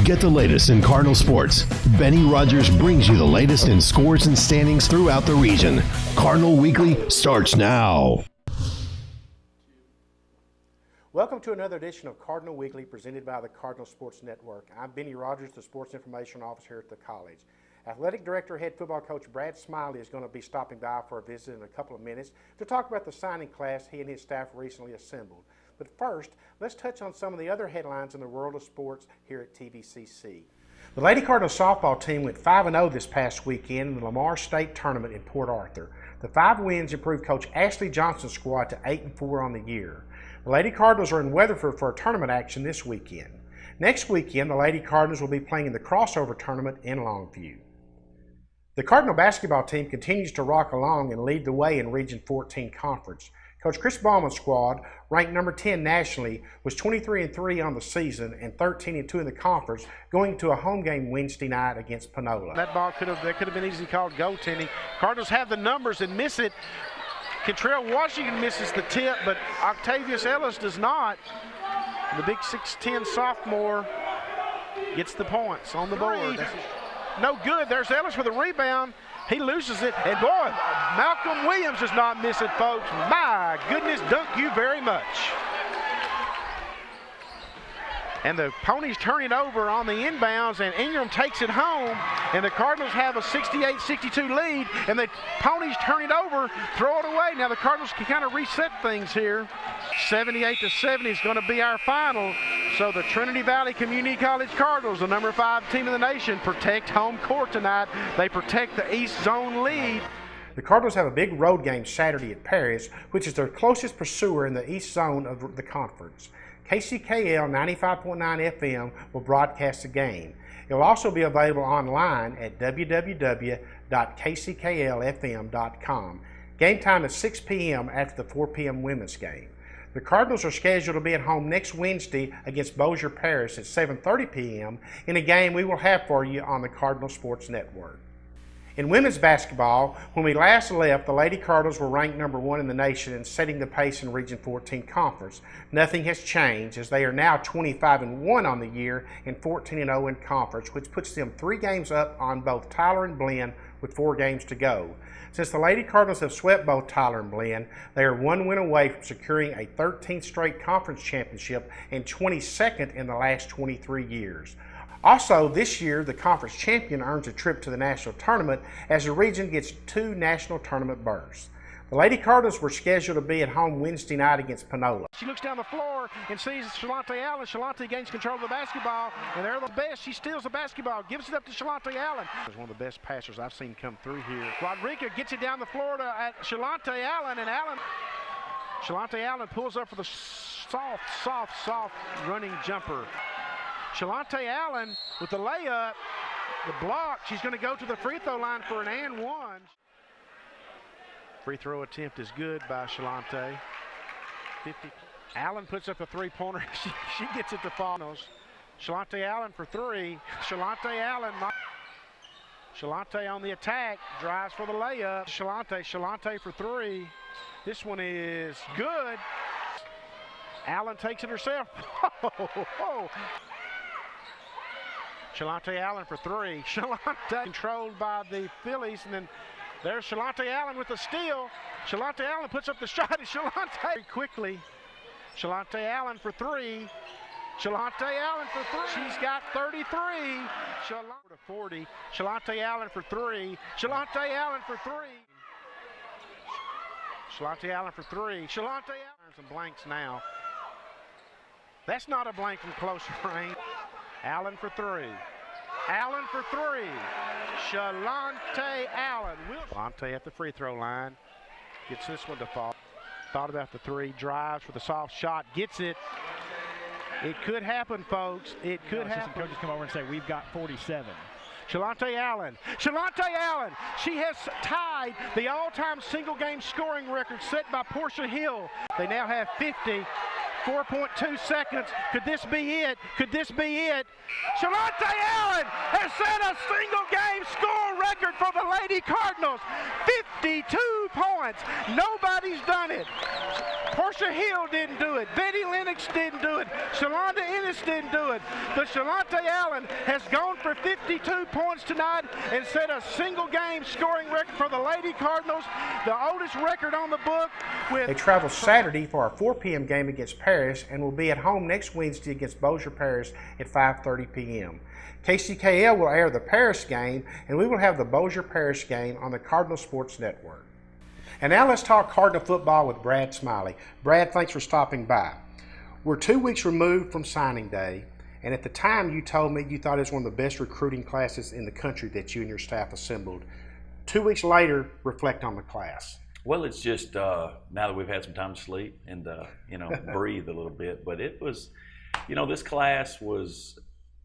Get the latest in Cardinal sports. Benny Rogers brings you the latest in scores and standings throughout the region. Cardinal Weekly starts now. Welcome to another edition of Cardinal Weekly presented by the Cardinal Sports Network. I'm Benny Rogers, the Sports Information Officer here at the college. Athletic Director, Head Football Coach Brad Smiley is going to be stopping by for a visit in a couple of minutes to talk about the signing class he and his staff recently assembled. But first, let's touch on some of the other headlines in the world of sports here at TVCC. The Lady Cardinal softball team went 5-0 this past weekend in the Lamar State Tournament in Port Arthur. The 5 wins improved Coach Ashley Johnson's squad to 8-4 on the year. The Lady Cardinals are in Weatherford for a tournament action this weekend. Next weekend, the Lady Cardinals will be playing in the crossover tournament in Longview. The Cardinal basketball team continues to rock along and lead the way in Region 14 Conference. Coach Chris Ballman's squad, ranked number 10 nationally, was 23-3 on the season and 13-2 in the conference, going to a home game Wednesday night against Panola. That ball could have been easily called goaltending. Cardinals have the numbers and miss it. Kentrell Washington misses the tip, but Octavius Ellis does not. The big 6'10 sophomore gets the points on the board. No good. There's Ellis with a rebound. He loses it, and boy, Malcolm Williams does not miss it, folks. My goodness, dunk you very much. And the Ponies turn it over on the inbounds, and Ingram takes it home, and the Cardinals have a 68-62 lead, and the Ponies turn it over, throw it away. Now the Cardinals can kind of reset things here. 78-70 is going to be our final. So the Trinity Valley Community College Cardinals, the number 5 team in the nation, protect home court tonight. They protect the East Zone lead. The Cardinals have a big road game Saturday at Paris, which is their closest pursuer in the East Zone of the conference. KCKL 95.9 FM will broadcast the game. It will also be available online at www.kcklfm.com. Game time is 6 p.m. after the 4 p.m. women's game. The Cardinals are scheduled to be at home next Wednesday against Bossier Parish at 7:30 p.m. in a game we will have for you on the Cardinal Sports Network. In women's basketball, when we last left, the Lady Cardinals were ranked number 1 in the nation and setting the pace in Region 14 Conference. Nothing has changed as they are now 25-1 on the year and 14-0 in conference, which puts them 3 games up on both Tyler and Blinn with 4 games to go. Since the Lady Cardinals have swept both Tyler and Blinn, they are 1 win away from securing a 13th straight conference championship and 22nd in the last 23 years. Also, this year, the conference champion earns a trip to the national tournament as the region gets 2 national tournament berths. The Lady Cardinals were scheduled to be at home Wednesday night against Panola. She looks down the floor and sees Shalante Allen. Shalante gains control of the basketball, and they're the best. She steals the basketball, gives it up to Shalante Allen. She's one of the best passers I've seen come through here. Rodriguez gets it down the floor to Shalante Allen, and Shalante Allen pulls up for the soft running jumper. Shalante Allen with the layup, the block. She's going to go to the free throw line for an and one. Free throw attempt is good by Shalante. 50. Allen puts up a three-pointer. She gets it to finals. Shalante Allen for 3. Shalante Allen. Shalante on the attack. Drives for the layup. Shalante for 3. This one is good. Allen takes it herself. Shalante Allen for 3. Shalante controlled by the Phillies, and then there's Shalante Allen with the steal. Shalante Allen puts up the shot, and Shalante quickly. Shalante Allen for 3. Shalante Allen for 3. She's got 33. Shalante to 40. Shalante Allen for 3. Shalante Allen for 3. Shalante Allen for 3. Shalante Allen. Some blanks now. That's not a blank from close range. Allen for 3. Allen for 3. Shalante Allen. Shalante at the free throw line. Gets this one to fall. Thought about the 3. Drives for the soft shot. Gets it. It could happen, folks. It could happen. Coaches come over and say, we've got 47. Shalante Allen. Shalante Allen. She has tied the all-time single-game scoring record set by Portia Hill. They now have 50. 4.2 seconds. Could this be it? Could this be it? Shalante Allen has set a single-game score record for the Lady Cardinals. 52 points. Nobody's done it. Portia Alyssa Hill didn't do it. Betty Lennox didn't do it. Shalonda Ennis didn't do it. But Shalonte Allen has gone for 52 points tonight and set a single-game scoring record for the Lady Cardinals, the oldest record on the book. They travel Saturday for our 4 p.m. game against Paris and will be at home next Wednesday against Bossier Parish at 5:30 p.m. KCKL will air the Paris game, and we will have the Bossier Parish game on the Cardinal Sports Network. And now let's talk Cardinal football with Brad Smiley. Brad, thanks for stopping by. We're 2 weeks removed from signing day, and at the time you told me you thought it was one of the best recruiting classes in the country that you and your staff assembled. 2 weeks later, reflect on the class. Well, it's just now that we've had some time to sleep and breathe a little bit. But it was, this class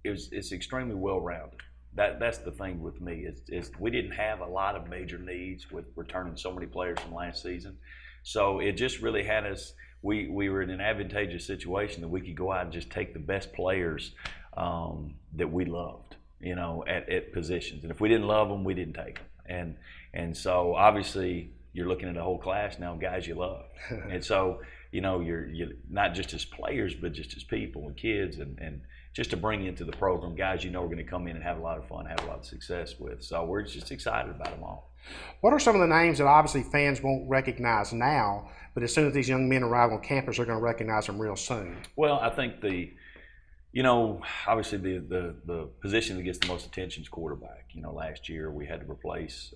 it's extremely well-rounded. That's the thing with me is we didn't have a lot of major needs with returning so many players from last season. So it just really had us. We were in an advantageous situation that we could go out and just take the best players that we loved, at positions. And if we didn't love them, we didn't take them. And so obviously, you're looking at a whole class now of guys you love. And so, you're not just as players, but just as people and kids and just to bring into the program guys are going to come in and have a lot of fun, have a lot of success with. So we're just excited about them all. What are some of the names that obviously fans won't recognize now, but as soon as these young men arrive on campus, they're going to recognize them real soon? Well, I think obviously the position that gets the most attention is quarterback. Last year we had to replace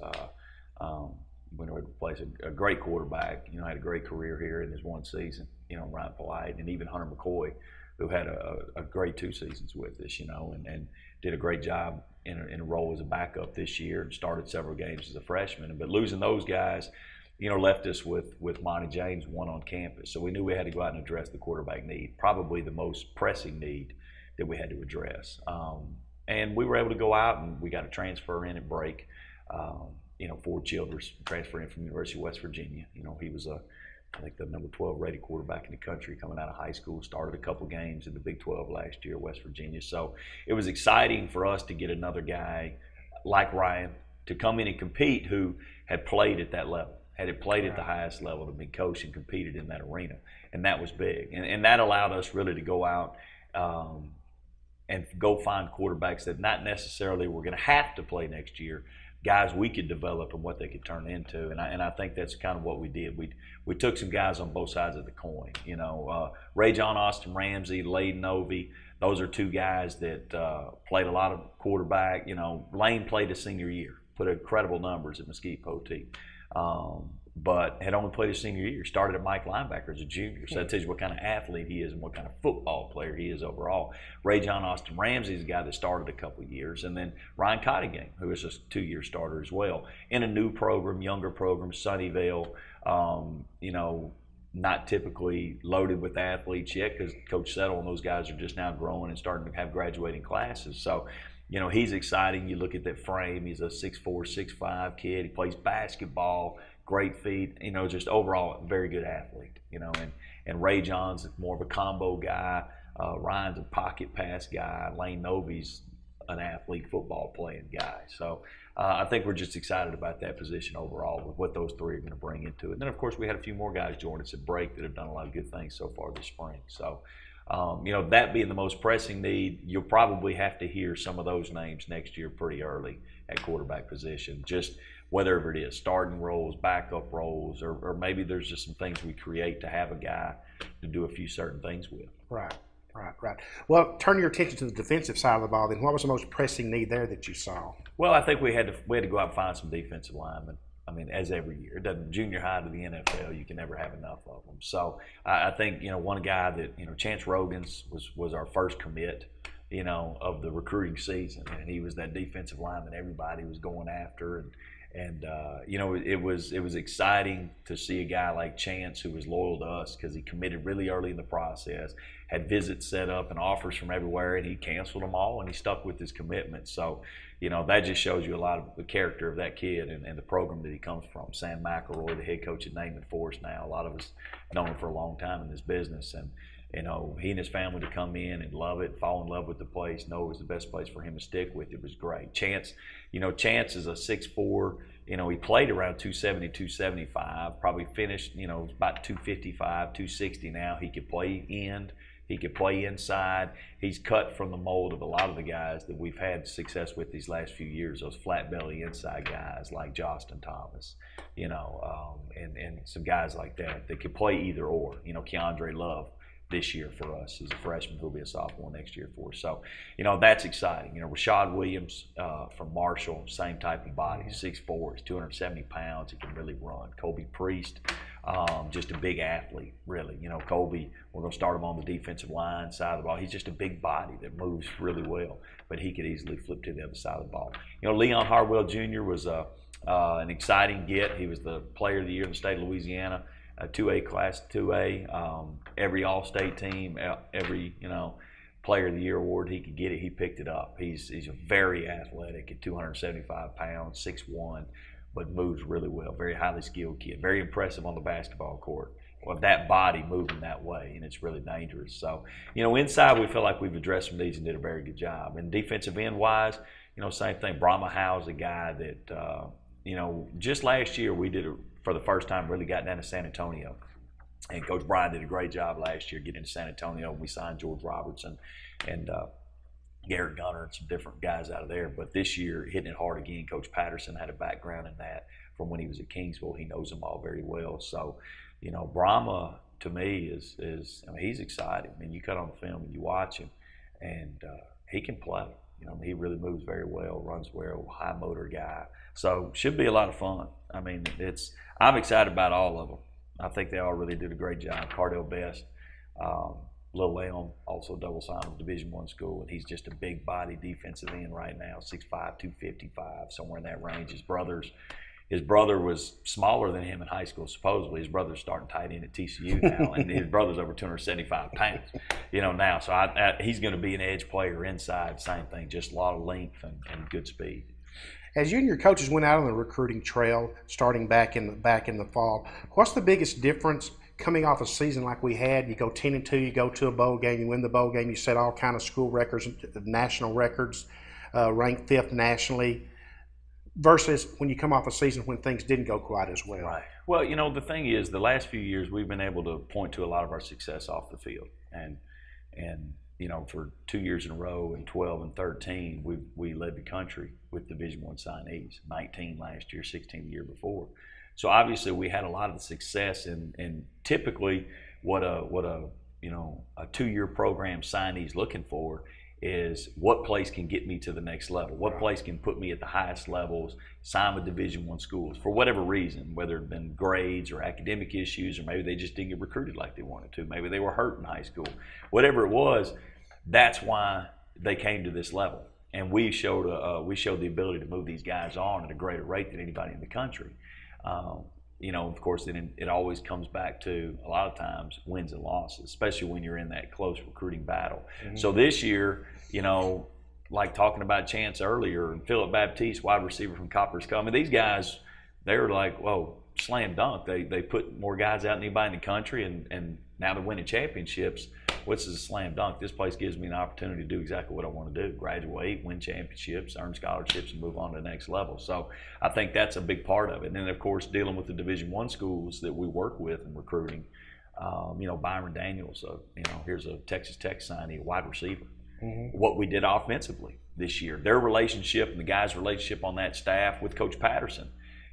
a great quarterback, had a great career here in his one season, Ryan Polite, and even Hunter McCoy, who had a great 2 seasons with us, and did a great job in a role as a backup this year and started several games as a freshman. But losing those guys, left us with Monty James, one on campus. So we knew we had to go out and address the quarterback need, probably the most pressing need that we had to address. And we were able to go out and we got a transfer in at break. Ford Childers transferred in from the University of West Virginia. He was I think the number 12 rated quarterback in the country coming out of high school, started a couple games in the Big 12 last year, West Virginia. So it was exciting for us to get another guy like Ryan to come in and compete who had played at that level, had played at the highest level, to be coached and competed in that arena. And that was big. And that allowed us really to go out and go find quarterbacks that not necessarily were going to have to play next year, guys we could develop and what they could turn into, and I think that's kind of what we did. We took some guys on both sides of the coin. Ray John, Austin Ramsey, Layden Ovey. Those are 2 guys that played a lot of quarterback. Lane played his senior year, put incredible numbers at Mesquite Poteet, but had only played his senior year. Started at Mike linebacker as a junior, so that tells you what kind of athlete he is and what kind of football player he is overall. Ray John Austin Ramsey is a guy that started a couple of years, and then Ryan Cottingham, who is a 2-year starter as well in a new program, younger program, Sunnyvale. Not typically loaded with athletes yet because Coach Settle and those guys are just now growing and starting to have graduating classes. So, he's exciting. You look at that frame. He's a 6'4", 6'5" kid. He plays basketball. Great feet, just overall very good athlete, and Ray John's more of a combo guy. Ryan's a pocket pass guy. Lane Novey's an athlete, football playing guy. So I think we're just excited about that position overall with what those 3 are going to bring into it. And then of course we had a few more guys join us at break that have done a lot of good things so far this spring. So that being the most pressing need, you'll probably have to hear some of those names next year pretty early at quarterback position. Just whatever it is, starting roles, backup roles, or maybe there's just some things we create to have a guy to do a few certain things with. Right. Well, turn your attention to the defensive side of the ball. Then, what was the most pressing need there that you saw? Well, I think we had to go out and find some defensive linemen. As every year, it doesn't junior high to the NFL, you can never have enough of them. So I think one guy that Chance Rogans was our first commit, of the recruiting season, and he was that defensive lineman everybody was going after, and it was exciting to see a guy like Chance who was loyal to us because he committed really early in the process, had visits set up and offers from everywhere, and he canceled them all and he stuck with his commitment. So that just shows you a lot of the character of that kid and the program that he comes from. Sam McElroy, the head coach at Naaman Forest now, a lot of us known him for a long time in this business, and he and his family to come in and love it, fall in love with the place, know it was the best place for him to stick with. It was great. Chance is a 6'4", he played around 270, 275, probably finished, about 255, 260 now. He could play end. He could play inside. He's cut from the mold of a lot of the guys that we've had success with these last few years, those flat belly inside guys like Justin Thomas, and some guys like that could play either or. Keandre Love this year for us. He's a freshman who'll be a sophomore next year for us. So, that's exciting. Rashad Williams from Marshall, same type of body, 6'4", he's 270 pounds. He can really run. Kobe Priest, just a big athlete, really. Kobe, we're going to start him on the defensive line side of the ball. He's just a big body that moves really well, but he could easily flip to the other side of the ball. Leon Harwell Jr. was an exciting get. He was the player of the year in the state of Louisiana. 2A class 2A, every all-state team, every player of the year award he could get it, he picked it up. He's very athletic at 275 pounds, 6'1", but moves really well. Very highly skilled kid, very impressive on the basketball court. Well, that body moving that way, and it's really dangerous. So, inside we feel like we've addressed some needs and did a very good job. And defensive end wise, same thing. Brahma Howe's a guy that just last year we did for the first time really got down to San Antonio. And Coach Brian did a great job last year getting to San Antonio. We signed George Robertson and Garrett Gunner and some different guys out of there. But this year, hitting it hard again. Coach Patterson had a background in that from when he was at Kingsville. He knows them all very well. So, Brahma to me is he's exciting. You cut on the film and you watch him, and he can play. He really moves very well, runs well, high motor guy. So should be a lot of fun. I'm excited about all of them. I think they all really did a great job. Cardinal Best, Lil Elm, also double signed with Division I school, and he's just a big body defensive end right now, 6'5", 255, somewhere in that range. His brother was smaller than him in high school, supposedly. His brother's starting tight end at TCU now, and his brother's over 275 pounds, now. So he's going to be an edge player inside, same thing, just a lot of length and good speed. As you and your coaches went out on the recruiting trail, starting back in the fall, what's the biggest difference coming off a season like we had? You go 10-2, you go to a bowl game, you win the bowl game, you set all kind of school records, national records, ranked 5th nationally, versus when you come off a season when things didn't go quite as well. Right. Well, the thing is, the last few years we've been able to point to a lot of our success off the field, and for 2 years in a row, in 12 and 13, we led the country with Division I signees. 19 last year, 16 the year before. So obviously we had a lot of the success, and typically what a 2-year program signee's looking for is what place can get me to the next level, what place can put me at the highest levels, sign with Division I schools for whatever reason, whether it been grades or academic issues, or maybe they just didn't get recruited like they wanted to, maybe they were hurt in high school, whatever it was. That's why they came to this level, and we showed the ability to move these guys on at a greater rate than anybody in the country. Of course, then it always comes back to a lot of times wins and losses, especially when you're in that close recruiting battle. Mm-hmm. So this year, like talking about Chance earlier, and Philip Baptiste, wide receiver from Copper's Cove, these guys, they were like, whoa, slam dunk. They put more guys out than anybody in the country, and now they're winning championships. What's a slam dunk? This place gives me an opportunity to do exactly what I want to do: graduate, win championships, earn scholarships, and move on to the next level. So I think that's a big part of it. And then, of course, dealing with the Division I schools that we work with in recruiting. Byron Daniels, here's a Texas Tech signee, a wide receiver. Mm-hmm. What we did offensively this year, their relationship and the guys' relationship on that staff with Coach Patterson,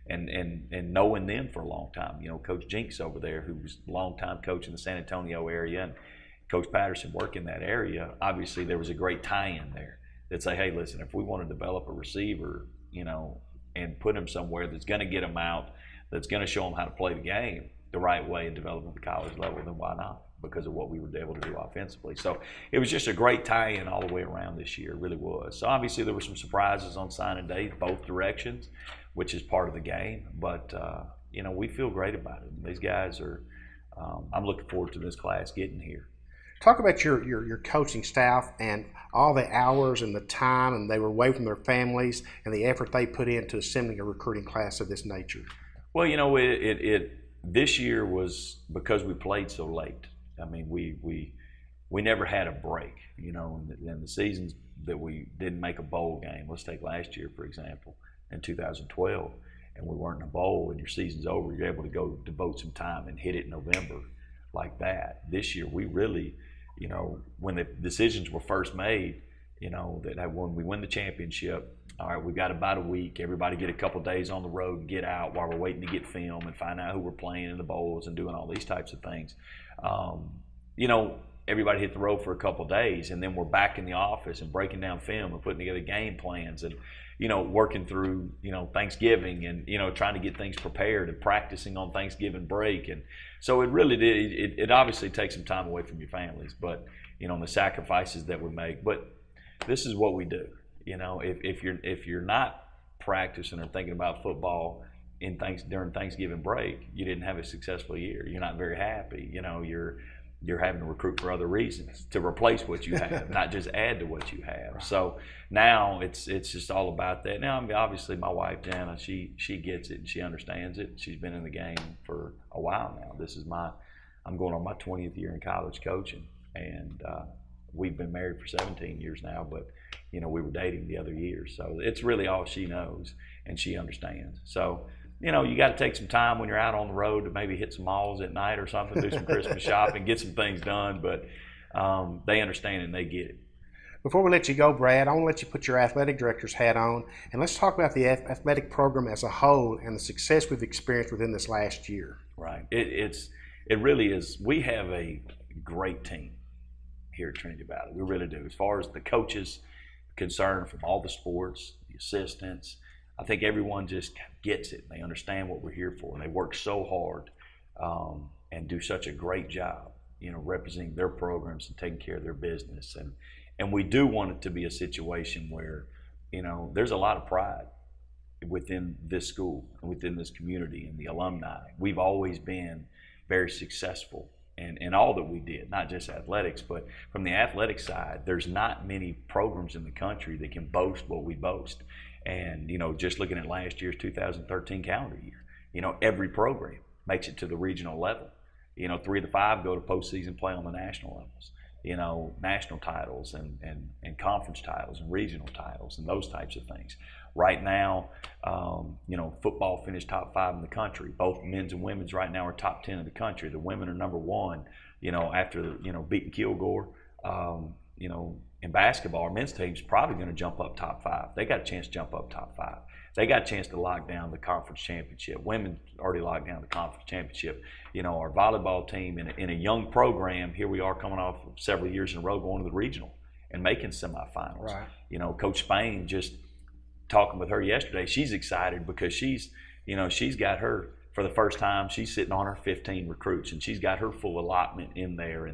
and knowing them for a long time. Coach Jinks over there, who was a long-time coach in the San Antonio area, and Coach Patterson worked in that area. Obviously, there was a great tie-in there that say, hey, listen, if we want to develop a receiver, and put him somewhere that's going to get him out, that's going to show him how to play the game the right way and develop at the college level, then why not? Because of what we were able to do offensively. So it was just a great tie-in all the way around this year. It really was. So obviously there were some surprises on signing day, both directions, which is part of the game. But, we feel great about it. These guys are, I'm looking forward to this class getting here. Talk about your coaching staff and all the hours and the time, and they were away from their families, and the effort they put into assembling a recruiting class of this nature. Well, this year was because we played so late. We never had a break, in the seasons that we didn't make a bowl game. Let's take last year, for example, in 2012. and we weren't in a bowl and your season's over, you're able to go devote some time and hit it in November like that. This year, we really, you know, when the decisions were first made, you know, that when we win the championship, all right, we've got about a week. Everybody get a couple days on the road and get out while we're waiting to get film and find out who we're playing in the bowls and doing all these types of things. You know, everybody hit the road for a couple days, and then we're back in the office and breaking down film and putting together game plans and, you know, working through, you know, Thanksgiving and, you know, trying to get things prepared and practicing on Thanksgiving break. And so it really did, it obviously takes some time away from your families, but, you know, and the sacrifices that we make. But this is what we do. You know, if you're not practicing or thinking about football during Thanksgiving break, you didn't have a successful year. You're not very happy. You know, you're having to recruit for other reasons to replace what you have, not just add to what you have. Right. So now it's just all about that. Now, I mean, obviously, my wife Jana, she gets it and she understands it. She's been in the game for a while now. I'm going on my 20th year in college coaching, and we've been married for 17 years now, but, you know, we were dating the other year. So it's really all she knows and she understands. So, you know, you got to take some time when you're out on the road to maybe hit some malls at night or something, do some Christmas shopping, get some things done. But they understand and they get it. Before we let you go, Brad, I want to let you put your athletic director's hat on, and let's talk about the athletic program as a whole and the success we've experienced within this last year. Right. It really is. We have a great team here at Trinity Valley. We really do. As far as the coaches concerned from all the sports, the assistants, I think everyone just gets it. They understand what we're here for, and they work so hard and do such a great job, you know, representing their programs and taking care of their business. And we do want it to be a situation where, you know, there's a lot of pride within this school and within this community and the alumni. We've always been very successful in all that we did, not just athletics, but from the athletic side, there's not many programs in the country that can boast what we boast. And, you know, just looking at last year's 2013 calendar year, you know, every program makes it to the regional level. You know, 3 of the 5 go to postseason play on the national levels, you know, national titles and conference titles and regional titles and those types of things. Right now, you know, football finished top 5 in the country. Both men's and women's right now are top 10 in the country. The women are number 1, you know, after, you know, beating Kilgore. You know, in basketball, our men's team's probably going to jump up top 5. They got a chance to jump up top 5. They got a chance to lock down the conference championship. Women already locked down the conference championship. You know, our volleyball team in a young program, here we are coming off several years in a row going to the regional and making semifinals. Right. You know, Coach Spain, just talking with her yesterday, she's excited because she's got her, for the first time, she's sitting on her 15 recruits and she's got her full allotment in there.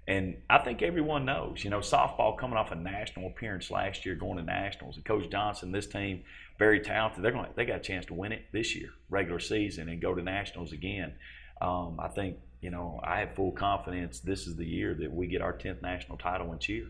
And I think everyone knows, you know, softball coming off a national appearance last year, going to nationals, and Coach Johnson, this team, very talented. They got a chance to win it this year, regular season, and go to nationals again. I think, you know, I have full confidence this is the year that we get our 10th national title in cheer.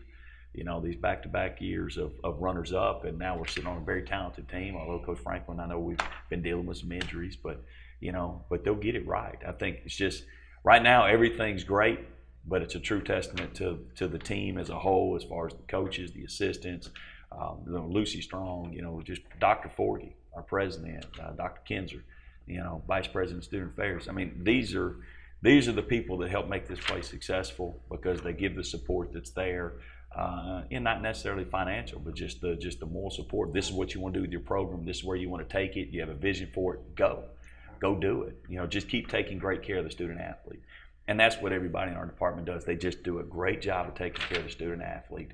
You know, these back-to-back years of runners-up, and now we're sitting on a very talented team. Although Coach Franklin, I know we've been dealing with some injuries, but they'll get it right. I think it's just right now everything's great. But it's a true testament to the team as a whole, as far as the coaches, the assistants, you know, Lucy Strong, you know, just Dr. Forgy, our president, Dr. Kinzer, you know, vice president of student affairs. I mean, these are the people that help make this place successful because they give the support that's there, and not necessarily financial, but just the moral support. This is what you want to do with your program. This is where you want to take it. You have a vision for it. Go do it. You know, just keep taking great care of the student athlete. And that's what everybody in our department does. They just do a great job of taking care of the student athlete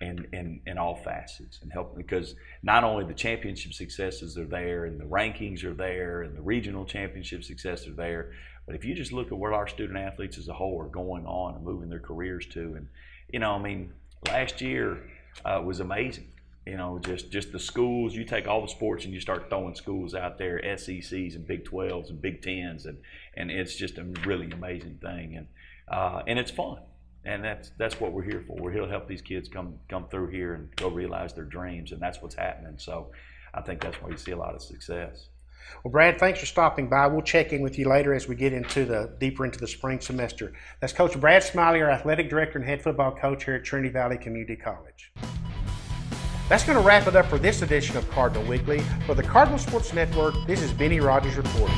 in all facets and helping, because not only the championship successes are there and the rankings are there and the regional championship successes are there, but if you just look at where our student athletes as a whole are going on and moving their careers to, and, you know, I mean, last year was amazing. You know, just the schools, you take all the sports and you start throwing schools out there, SECs and Big 12s and Big 10s, and it's just a really amazing thing. And it's fun. And that's what we're here for. We're here to help these kids come through here and go realize their dreams, and that's what's happening. So I think that's why you see a lot of success. Well, Brad, thanks for stopping by. We'll check in with you later as we get deeper into the spring semester. That's Coach Brad Smiley, our athletic director and head football coach here at Trinity Valley Community College. That's going to wrap it up for this edition of Cardinal Weekly. For the Cardinal Sports Network, this is Benny Rogers reporting.